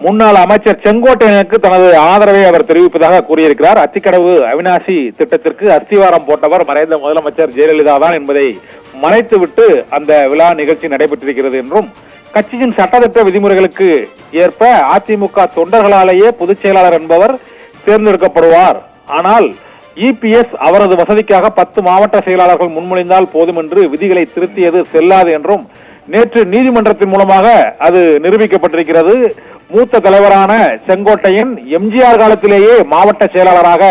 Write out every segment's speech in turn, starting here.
முன்னாள் அமைச்சர் செங்கோட்டையனுக்கு தனது ஆதரவை அவர் தெரிவிப்பதாக கூறியிருக்கிறார். அத்திக்கடவு அவிநாசி திட்டத்திற்கு அஸ்திவாரம் போட்டவர் மறைந்த முதலமைச்சர் ஜெயலலிதா தான் என்பதை மறைத்துவிட்டு அந்த விழா நிகழ்ச்சி நடைபெற்றிருக்கிறது என்றும், கட்சியின் சட்டத்திட்ட விதிமுறைகளுக்கு ஏற்ப அதிமுக தொண்டர்களாலேயே பொதுச் செயலாளர் என்பவர் தேர்ந்தெடுக்கப்படுவார். ஆனால் இபிஎஸ் அவரது வசதிக்காக 10 மாவட்ட செயலாளர்கள் முன்மொழிந்தால் போதும் என்று விதிகளை திருத்தியது செல்லாது என்றும் நேற்று நீதிமன்றத்தின் மூலமாக அது நிரூபிக்கப்பட்டிருக்கிறது. மூத்த தலைவரான செங்கோட்டையன் எம்ஜிஆர் காலத்திலேயே மாவட்ட செயலாளராக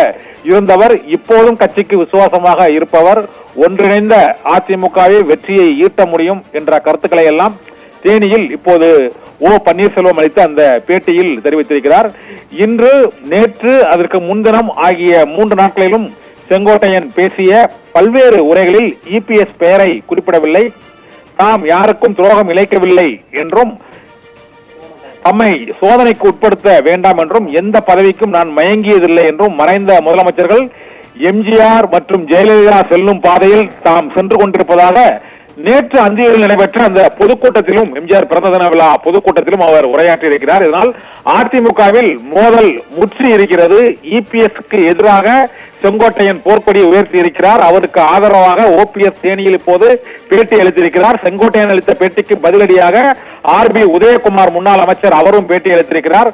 இருந்தவர், இப்போதும் கட்சிக்கு விசுவாசமாக இருப்பவர், ஒன்றிணைந்த அதிமுகவை வெற்றியை ஈட்ட முடியும் என்ற கருத்துக்களை எல்லாம் தேனியில் இப்போது ஓ பன்னீர்செல்வம் அளித்த அந்த பேட்டியில் தெரிவித்திருக்கிறார். இன்று, நேற்று, அதற்கு முன்தினம் ஆகிய 3 நாட்களிலும் செங்கோட்டையன் பேசிய பல்வேறு உரைகளில் இபிஎஸ் பெயரை குறிப்பிடவில்லை, தாம் யாருக்கும் துரோகம் இழைக்கவில்லை என்றும், தம்மை சோதனைக்கு உட்படுத்த வேண்டாம் என்றும், எந்த பதவிக்கும் நான் மயங்கியதில்லை என்றும், மறைந்த முதலமைச்சர்கள் எம்ஜிஆர் மற்றும் ஜெயலலிதா செல்லும் பாதையில் தாம் சென்று கொண்டிருப்பதாக நேற்று அந்தியில் நடைபெற்ற அந்த பொதுக்கூட்டத்திலும், எம்ஜிஆர் பிறந்த தின விழா பொதுக்கூட்டத்திலும் அவர் உரையாற்றி இருக்கிறார். இதனால் அதிமுகவில் மோதல் முற்றி இருக்கிறது. இபிஎஸ்க்கு எதிராக செங்கோட்டையன் போர்க்கொடியை உயர்த்தி இருக்கிறார். அவருக்கு ஆதரவாக ஓபிஎஸ் தேனியில் இப்போது பேட்டி அளித்திருக்கிறார். செங்கோட்டையன் அளித்த பேட்டிக்கு பதிலடியாக ஆர்பி உதயகுமார் முன்னாள் அமைச்சர் அவரும் பேட்டி அளித்திருக்கிறார்.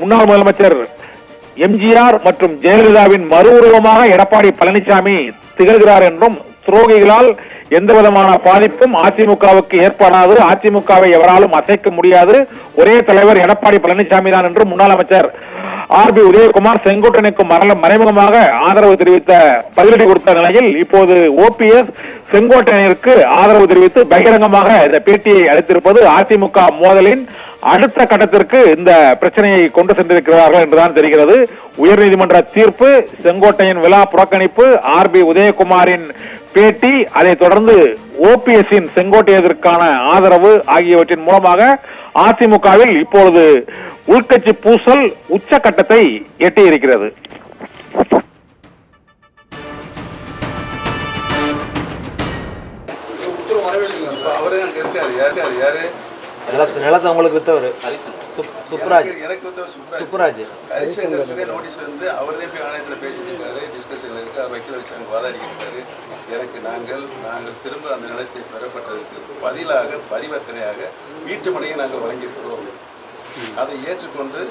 முன்னாள் முதலமைச்சர் எம்ஜிஆர் மற்றும் ஜெயலலிதாவின் மறு உருவமாக எடப்பாடி பழனிசாமி திகழ்கிறார் என்றும், துரோகிகளால் எந்த விதமான பாதிப்பும் அதிமுகவுக்கு ஏற்படாது, அதிமுகவை எவராலும் அசைக்க முடியாது, ஒரே தலைவர் எடப்பாடி பழனிசாமி தான் என்று முன்னாள் அமைச்சர் ஆர்பி உதயகுமார் செங்கோட்டையனுக்கு மறைமுகமாக ஆதரவு தெரிவித்த பதிலடி கொடுத்த நிலையில் இப்போது ஓபிஎஸ் செங்கோட்டையனுக்கு ஆதரவு தெரிவித்து பகிரங்கமாக இந்த பேட்டியை அளித்திருப்பது அதிமுக மோதலின் அடுத்த கட்டத்திற்கு இந்த பிரச்சனையை கொண்டு சென்றிருக்கிறார்கள் என்றுதான் தெரிகிறது. உயர்நீதிமன்ற தீர்ப்பு, செங்கோட்டையன் விழா புறக்கணிப்பு, ஆர்பி உதயகுமாரின் பேட்டி, அதைத் தொடர்ந்து ஓபிஎஸ்ஸின் செங்கோட்டையதற்கான ஆதரவு ஆகியவற்றின் மூலமாக அதிமுகவில் இப்பொழுது உள்கட்சி பூசல் உச்சகட்டத்தை எட்டியிருக்கிறது. நிலத்தை உங்களுக்கு வித்தவர் சுப்ராஜ், சுப்ராஜ் நோட்டீஸ் வந்து அவரே போய் ஆணையத்தில் பேசிட்டு இருக்காரு, டிஸ்கஷன் இருக்கு, அவர் வைக்கல வச்சு அங்கே வாதாடி இருக்காரு. எனக்கு நாங்கள் திரும்ப அந்த நிலத்தை பெறப்பட்டதற்கு பதிலாக பரிவர்த்தனையாக வீட்டு மனையை நாங்கள் வழங்கியிருக்கிறோம். அதை ஏற்றுக்கொண்டு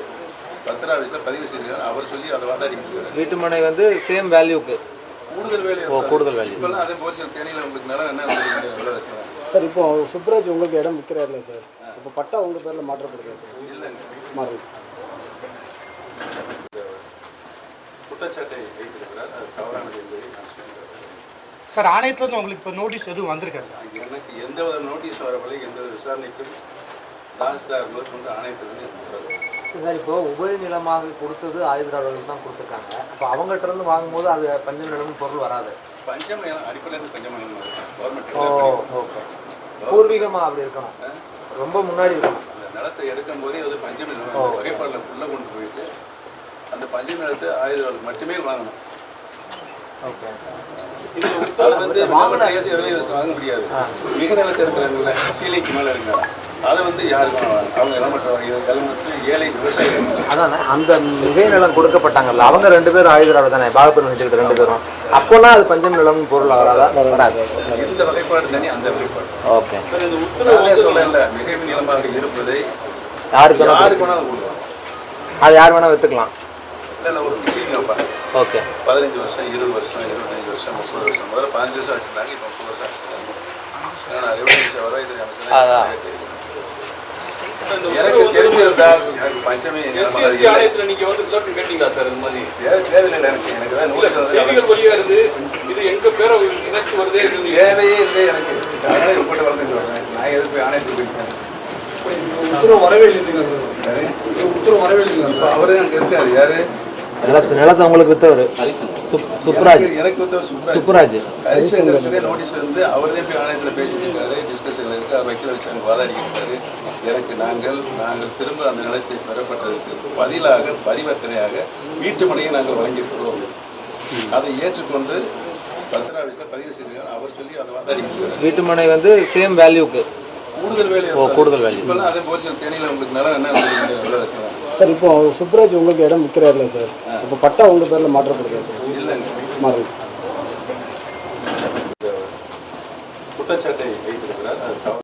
பத்திராவிசில் பதிவு செய்திருக்காரு. அவர் சொல்லி அதை வாதாடி இருக்காரு. வீட்டு மனை வந்து சேம் வேல்யூக்கு கூடுதல் வேல்யூ இப்பெல்லாம் அதே போச்சு. தேனியில் உங்களுக்கு நிலம் என்ன சார்? இப்போ சுப்ராஜ் உங்களுக்கு இடம் விற்கிறாருல்ல சார், இப்போ பட்டா உங்கள் பேரில் மாற்றப்படுது சார்? இல்லைங்க, மாறும். குற்றச்சாட்டை வைத்திருக்கிறார், அது தவறானது என்பதை நான் சொல்கிறேன் சார். ஆணையத்தில் உங்களுக்கு இப்போ நோட்டீஸ் எதுவும் வந்திருக்காரு? எனக்கு எந்த வித நோட்டீஸ் வரவில்லை, எந்த வித விசாரணைக்கும் தாசில்தார் மேற்கொண்டு ஆணையத்திலிருந்து சார். இப்போ உபரி நிலமாக கொடுத்தது ஆயுதராளர்கள் தான் கொடுத்துருக்காங்க. அப்போ அவங்ககிட்ட இருந்து வாங்கும்போது அது பஞ்சம் நிலம் பொருள் வராது. பஞ்சம் அடிப்படையில் பஞ்சம் கவர்மெண்ட். ஓகே, பூர்வீகமாக அப்படி இருக்கணும், ரொம்ப முன்னாடி இருக்கணும். அந்த நிலத்தை எடுக்கும் போதே அது பஞ்சம் நிலம் வகைப்பாடில் ஃபுல்லாக கொண்டு போயிட்டு அந்த பஞ்சம் நிலத்தை ஆயுதராளர்கள் மட்டுமே வாங்கணும். ஓகே, அது வந்து வாங்க முடியாது. மிக நிலத்தை இருக்கிறாங்கல்ல, சீலைக்கு மேலே இருக்காங்க, அதை வந்து யாருக்கும் அவங்க இளமற்ற ஏழை விவசாயிகள். அதான் அந்த மிகை நிலம் கொடுக்கப்பட்டாங்கல்ல, அவங்க 2 பேரும் ஆயுதராளர் தானே, பாகப்பிரிவு செஞ்சுக்கிட்டு 2 பேரும். அப்போலாம் அது பஞ்சம் நிலம் பொருள் வராதா? வராது. இந்த வகைப்பாடு தனி, அந்த வகைப்பாடு. ஓகே, சொல்லல மிகை நிலமாக இருப்பதை யாருக்கு வேணாலும் கொடுக்கலாம். அது யார் வேணால் விற்றுக்கலாம். இல்லை, ஒரு மிஷின் வைப்பாங்க. ஓகே, 15 வருஷம், 20 வருஷம், 25 வருஷம், 30 வருஷம், முதல்ல 15 வருஷம் வச்சுருந்தாங்க, இப்போ 30 வருஷம் வச்சுருக்காங்க. ரெவன்யூ வருவாய்த்துறை அமைச்சர் எனக்கு தெரிஞ்சிருந்தால் எனக்கு பஞ்சமே ஆணையத்தில் நீங்க வந்து ரிசல்ட் கேட்டீங்களா சார்? இந்த மாதிரி தேவையில்லை. எனக்கு தான் செய்திகள் வெளியே வருது, இது எங்க பேரை இணைச்சு வருதே, தேவையே இல்லை. எனக்கு ஆணையத்தில் போட்டு வளர்ந்துட்டு வரேன். நான் எதுக்கு ஆணையத்தில் போயிட்டேன்? உத்தரவு வரவே இல்லைங்க. உத்தரவு வரவே இல்லைங்க. அவரே எனக்கு இருக்காரு. யாரு? நிலத்தை உங்களுக்கு வித்தவர் சுப்ராஜ், எனக்கு சுப்ராஜ். ஹரிசங்கருக்கு நோட்டீஸ் வந்து அவரே போய் ஆணையத்தில் பேசிட்டு இருக்காரு, டிஸ்கஷன் இருக்கு, அவர் வைக்கல வச்சு அங்கே வாதாடி இருக்காரு. எனக்கு நாங்கள் திரும்ப அந்த நிலத்தை பெறப்பட்டதற்கு பதிலாக பரிவர்த்தனையாக வீட்டு மனையை நாங்கள் வழங்கியிருக்கிறோம். அதை ஏற்றுக்கொண்டு பத்திராவிசில் பதிவு செய்திருக்காரு. அவர் சொல்லி அதை வாதாடி இருக்காரு. வீட்டு மனை வந்து சேம் வேல்யூக்கு கூடுதல் வேல்யூ. கூடுதல் வேல்யூ இப்பெல்லாம் அதே போச்சு. தேனியில் உங்களுக்கு நிலம் என்ன சார் இப்போ சுப்ராஜ் உங்களுக்கு இடம் விற்கிறாருல சார், இப்போ பட்டா உங்கள் பேரில் மாற்றப்படுதா சார்? இல்லைங்க, மாறு குற்றச்சாட்டை வைத்திருக்கிறார். அது